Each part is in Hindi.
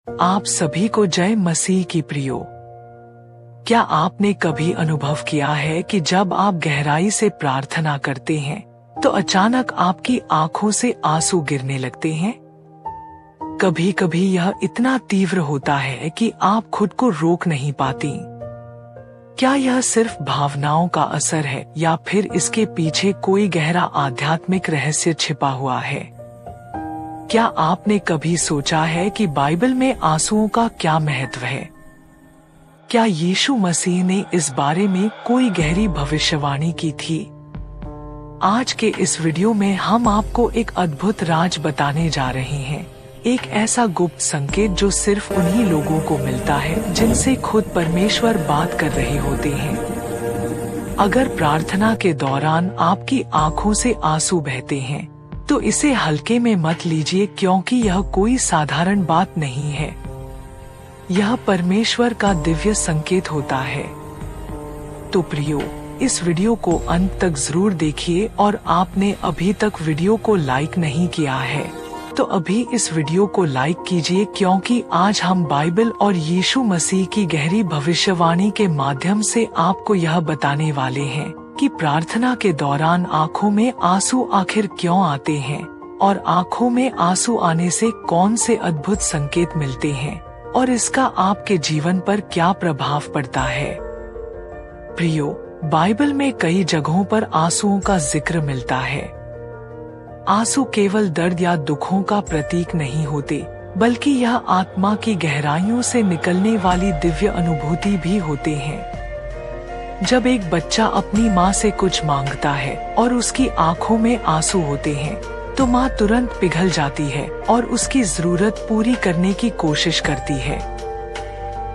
आप सभी को जय मसीह की प्रियो। क्या आपने कभी अनुभव किया है कि जब आप गहराई से प्रार्थना करते हैं तो अचानक आपकी आंखों से आंसू गिरने लगते हैं? कभी कभी यह इतना तीव्र होता है कि आप खुद को रोक नहीं पाती। क्या यह सिर्फ भावनाओं का असर है या फिर इसके पीछे कोई गहरा आध्यात्मिक रहस्य छिपा हुआ है? क्या आपने कभी सोचा है कि बाइबल में आंसुओं का क्या महत्व है? क्या यीशु मसीह ने इस बारे में कोई गहरी भविष्यवाणी की थी? आज के इस वीडियो में हम आपको एक अद्भुत राज बताने जा रहे हैं, एक ऐसा गुप्त संकेत जो सिर्फ उन्हीं लोगों को मिलता है जिनसे खुद परमेश्वर बात कर रहे होते हैं। अगर प्रार्थना के दौरान आपकी आंखों से आंसू बहते हैं तो इसे हल्के में मत लीजिए, क्योंकि यह कोई साधारण बात नहीं है। यह परमेश्वर का दिव्य संकेत होता है। तो प्रियो, इस वीडियो को अंत तक जरूर देखिए, और आपने अभी तक वीडियो को लाइक नहीं किया है तो अभी इस वीडियो को लाइक कीजिए, क्योंकि आज हम बाइबल और यीशु मसीह की गहरी भविष्यवाणी के माध्यम से आपको यह बताने वाले हैं कि प्रार्थना के दौरान आंखों में आंसू आखिर क्यों आते हैं, और आंखों में आंसू आने से कौन से अद्भुत संकेत मिलते हैं, और इसका आपके जीवन पर क्या प्रभाव पड़ता है। प्रियो, बाइबल में कई जगहों पर आंसुओं का जिक्र मिलता है। आंसू केवल दर्द या दुखों का प्रतीक नहीं होते, बल्कि यह आत्मा की गहराइयों से निकलने वाली दिव्य अनुभूति भी होते हैं। जब एक बच्चा अपनी माँ से कुछ मांगता है और उसकी आंखों में आंसू होते हैं, तो माँ तुरंत पिघल जाती है और उसकी जरूरत पूरी करने की कोशिश करती है।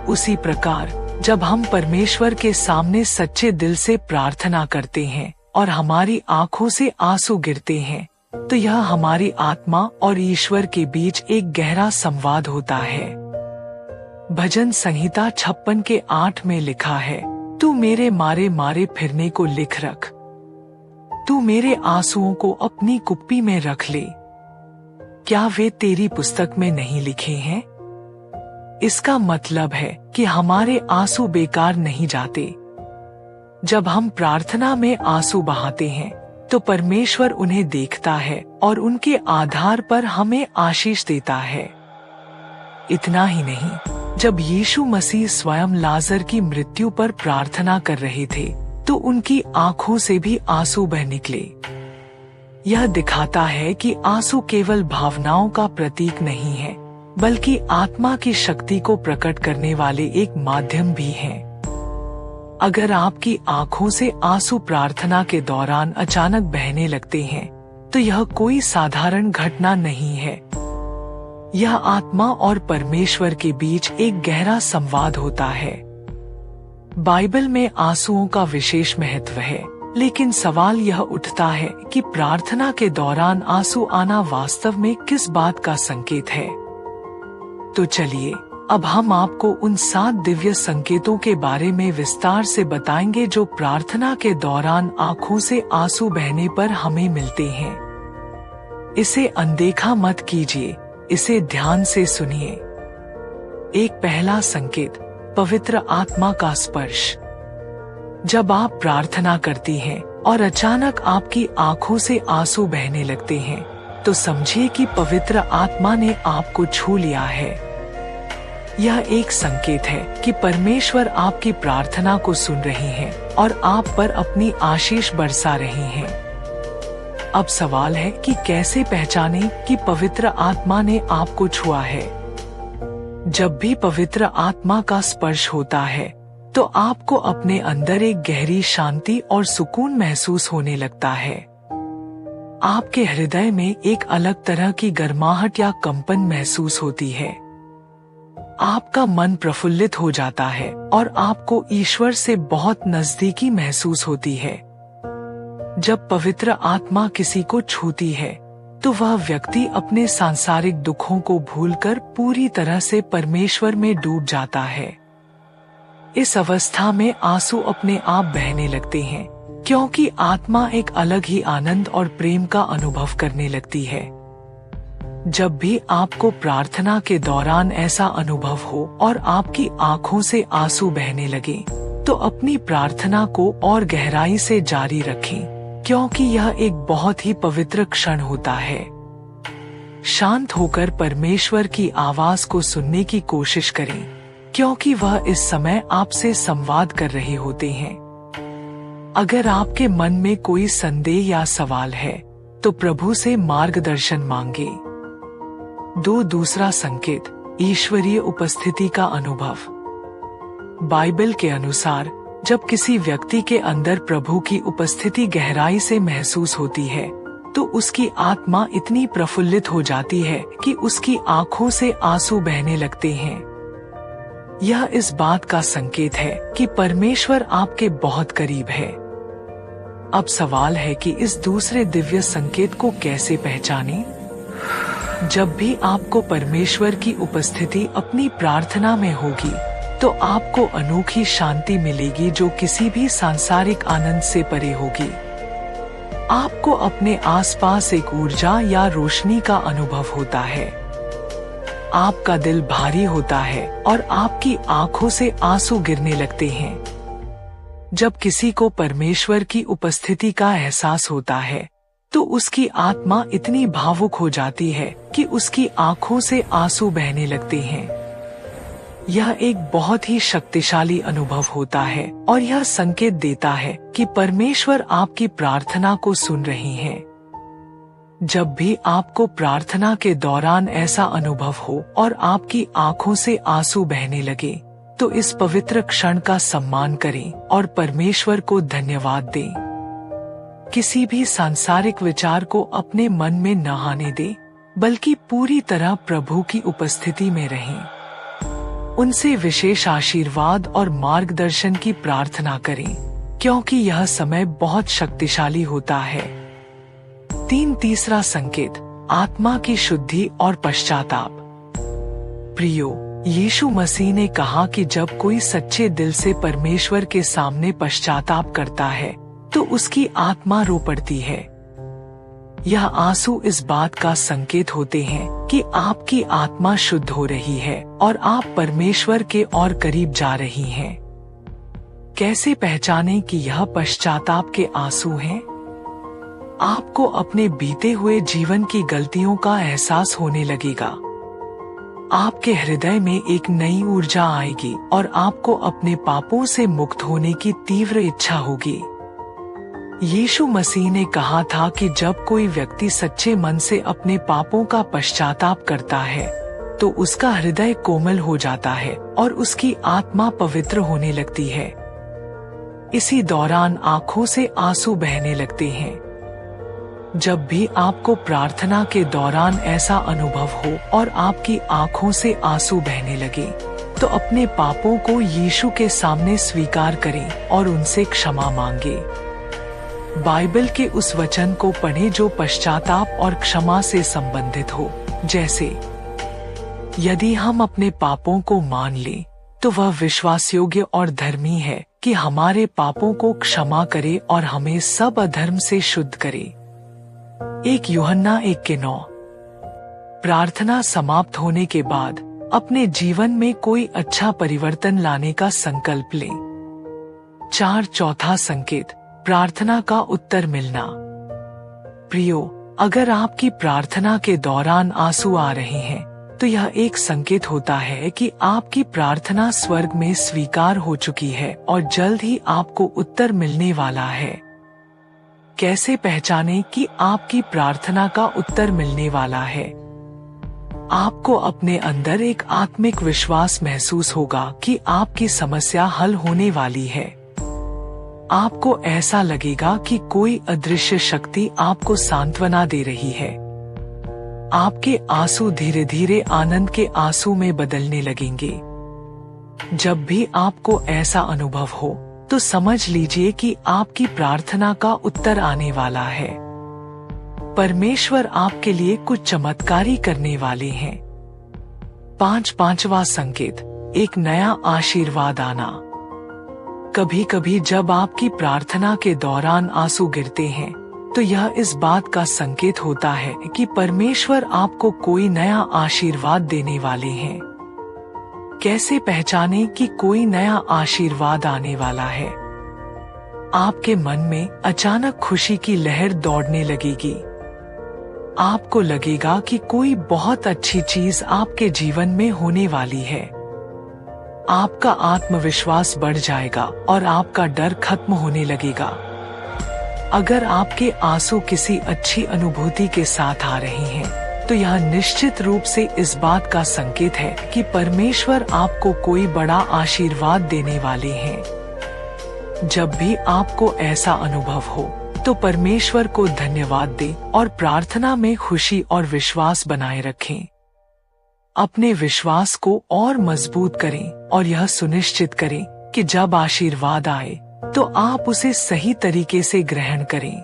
उसी प्रकार जब हम परमेश्वर के सामने सच्चे दिल से प्रार्थना करते हैं और हमारी आंखों से आंसू गिरते हैं, तो यह हमारी आत्मा और ईश्वर के बीच एक गहरा संवाद होता है। भजन संहिता 56:8 में लिखा है, तू मेरे मारे मारे फिरने को लिख रख, तू मेरे आंसुओं को अपनी कुप्पी में रख ले, क्या वे तेरी पुस्तक में नहीं लिखे हैं? इसका मतलब है कि हमारे आंसू बेकार नहीं जाते। जब हम प्रार्थना में आंसू बहाते हैं तो परमेश्वर उन्हें देखता है और उनके आधार पर हमें आशीष देता है। इतना ही नहीं, जब यीशु मसीह स्वयं लाजर की मृत्यु पर प्रार्थना कर रहे थे तो उनकी आंखों से भी आंसू बह निकले। यह दिखाता है कि आंसू केवल भावनाओं का प्रतीक नहीं है, बल्कि आत्मा की शक्ति को प्रकट करने वाले एक माध्यम भी हैं। अगर आपकी आंखों से आंसू प्रार्थना के दौरान अचानक बहने लगते हैं, तो यह कोई साधारण घटना नहीं है। यह आत्मा और परमेश्वर के बीच एक गहरा संवाद होता है। बाइबल में आंसुओं का विशेष महत्व है, लेकिन सवाल यह उठता है कि प्रार्थना के दौरान आंसू आना वास्तव में किस बात का संकेत है। तो चलिए, अब हम आपको उन 7 दिव्य संकेतों के बारे में विस्तार से बताएंगे जो प्रार्थना के दौरान आंखों से आंसू बहने पर हमें मिलते हैं। इसे अनदेखा मत कीजिए, इसे ध्यान से सुनिए। एक पहला संकेत, पवित्र आत्मा का स्पर्श। जब आप प्रार्थना करती हैं और अचानक आपकी आंखों से आंसू बहने लगते हैं, तो समझिए कि पवित्र आत्मा ने आपको छू लिया है। यह एक संकेत है कि परमेश्वर आपकी प्रार्थना को सुन रहे हैं और आप पर अपनी आशीष बरसा रहे हैं। अब सवाल है कि कैसे पहचानें कि पवित्र आत्मा ने आपको छुआ है। जब भी पवित्र आत्मा का स्पर्श होता है तो आपको अपने अंदर एक गहरी शांति और सुकून महसूस होने लगता है। आपके हृदय में एक अलग तरह की गर्माहट या कंपन महसूस होती है। आपका मन प्रफुल्लित हो जाता है और आपको ईश्वर से बहुत नजदीकी महसूस होती है। जब पवित्र आत्मा किसी को छूती है तो वह व्यक्ति अपने सांसारिक दुखों को भूलकर पूरी तरह से परमेश्वर में डूब जाता है। इस अवस्था में आंसू अपने आप बहने लगते हैं, क्योंकि आत्मा एक अलग ही आनंद और प्रेम का अनुभव करने लगती है। जब भी आपको प्रार्थना के दौरान ऐसा अनुभव हो और आपकी आंखों से आंसू बहने लगे, तो अपनी प्रार्थना को और गहराई से जारी रखें, क्योंकि यह एक बहुत ही पवित्र क्षण होता है। शांत होकर परमेश्वर की आवाज को सुनने की कोशिश करें, क्योंकि वह इस समय आपसे संवाद कर रहे होते हैं। अगर आपके मन में कोई संदेह या सवाल है, तो प्रभु से मार्गदर्शन मांगे। दूसरा संकेत, ईश्वरीय उपस्थिति का अनुभव। बाइबल के अनुसार जब किसी व्यक्ति के अंदर प्रभु की उपस्थिति गहराई से महसूस होती है, तो उसकी आत्मा इतनी प्रफुल्लित हो जाती है कि उसकी आंखों से आंसू बहने लगते हैं। यह इस बात का संकेत है कि परमेश्वर आपके बहुत करीब है। अब सवाल है कि इस दूसरे दिव्य संकेत को कैसे पहचानें? जब भी आपको परमेश्वर की उपस्थिति अपनी प्रार्थना में होगी, तो आपको अनोखी शांति मिलेगी जो किसी भी सांसारिक आनंद से परे होगी। आपको अपने आसपास एक ऊर्जा या रोशनी का अनुभव होता है। आपका दिल भारी होता है और आपकी आंखों से आंसू गिरने लगते हैं। जब किसी को परमेश्वर की उपस्थिति का एहसास होता है, तो उसकी आत्मा इतनी भावुक हो जाती है कि उसकी आंखों से आंसू बहने लगते हैं। यह एक बहुत ही शक्तिशाली अनुभव होता है और यह संकेत देता है कि परमेश्वर आपकी प्रार्थना को सुन रहे हैं। जब भी आपको प्रार्थना के दौरान ऐसा अनुभव हो और आपकी आंखों से आंसू बहने लगे, तो इस पवित्र क्षण का सम्मान करें और परमेश्वर को धन्यवाद दें। किसी भी सांसारिक विचार को अपने मन में न आने दें, बल्कि पूरी तरह प्रभु की उपस्थिति में रहें। उनसे विशेष आशीर्वाद और मार्गदर्शन की प्रार्थना करें, क्योंकि यह समय बहुत शक्तिशाली होता है। तीसरा संकेत, आत्मा की शुद्धि और पश्चाताप। प्रियो, यीशु मसीह ने कहा कि जब कोई सच्चे दिल से परमेश्वर के सामने पश्चाताप करता है, तो उसकी आत्मा रो पड़ती है। यह आंसू इस बात का संकेत होते हैं कि आपकी आत्मा शुद्ध हो रही है और आप परमेश्वर के और करीब जा रही हैं। कैसे पहचानें कि यह पश्चाताप के आंसू हैं? आपको अपने बीते हुए जीवन की गलतियों का एहसास होने लगेगा। आपके हृदय में एक नई ऊर्जा आएगी और आपको अपने पापों से मुक्त होने की तीव्र इच्छा होगी। यीशु मसीह ने कहा था कि जब कोई व्यक्ति सच्चे मन से अपने पापों का पश्चाताप करता है, तो उसका हृदय कोमल हो जाता है और उसकी आत्मा पवित्र होने लगती है। इसी दौरान आंखों से आंसू बहने लगते हैं। जब भी आपको प्रार्थना के दौरान ऐसा अनुभव हो और आपकी आंखों से आंसू बहने लगे, तो अपने पापों को यीशु के सामने स्वीकार करें और उनसे क्षमा मांगे। बाइबल के उस वचन को पढ़ें जो पश्चाताप और क्षमा से संबंधित हो, जैसे यदि हम अपने पापों को मान लें, तो वह विश्वासयोग्य और धर्मी है कि हमारे पापों को क्षमा करे और हमें सब अधर्म से शुद्ध करे। 1 यूहन्ना 1:9। प्रार्थना समाप्त होने के बाद अपने जीवन में कोई अच्छा परिवर्तन लाने का संकल्प लें। चौथा संकेत, प्रार्थना का उत्तर मिलना। प्रियो, अगर आपकी प्रार्थना के दौरान आंसू आ रहे हैं, तो यह एक संकेत होता है कि आपकी प्रार्थना स्वर्ग में स्वीकार हो चुकी है और जल्द ही आपको उत्तर मिलने वाला है। कैसे पहचानें कि आपकी प्रार्थना का उत्तर मिलने वाला है? आपको अपने अंदर एक आत्मिक विश्वास महसूस होगा कि आपकी समस्या हल होने वाली है। आपको ऐसा लगेगा कि कोई अदृश्य शक्ति आपको सांत्वना दे रही है। आपके आंसू धीरे धीरे आनंद के आंसू में बदलने लगेंगे। जब भी आपको ऐसा अनुभव हो, तो समझ लीजिए कि आपकी प्रार्थना का उत्तर आने वाला है। परमेश्वर आपके लिए कुछ चमत्कारी करने वाले हैं। पांचवा संकेत, एक नया आशीर्वाद आना। कभी कभी जब आपकी प्रार्थना के दौरान आंसू गिरते हैं, तो यह इस बात का संकेत होता है कि परमेश्वर आपको कोई नया आशीर्वाद देने वाले हैं। कैसे पहचानें कि कोई नया आशीर्वाद आने वाला है? आपके मन में अचानक खुशी की लहर दौड़ने लगेगी। आपको लगेगा कि कोई बहुत अच्छी चीज आपके जीवन में होने वाली है। आपका आत्मविश्वास बढ़ जाएगा और आपका डर खत्म होने लगेगा। अगर आपके आंसू किसी अच्छी अनुभूति के साथ आ रहे हैं, तो यह निश्चित रूप से इस बात का संकेत है कि परमेश्वर आपको कोई बड़ा आशीर्वाद देने वाले हैं। जब भी आपको ऐसा अनुभव हो, तो परमेश्वर को धन्यवाद दें और प्रार्थना में खुशी और विश्वास बनाए रखें। अपने विश्वास को और मजबूत करें और यह सुनिश्चित करें कि जब आशीर्वाद आए तो आप उसे सही तरीके से ग्रहण करें।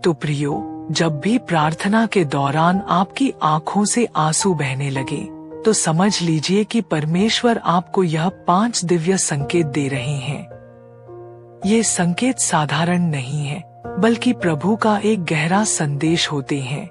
तो प्रियो, जब भी प्रार्थना के दौरान आपकी आंखों से आंसू बहने लगे, तो समझ लीजिए कि परमेश्वर आपको यह 5 दिव्य संकेत दे रहे हैं। ये संकेत साधारण नहीं है, बल्कि प्रभु का एक गहरा संदेश होते हैं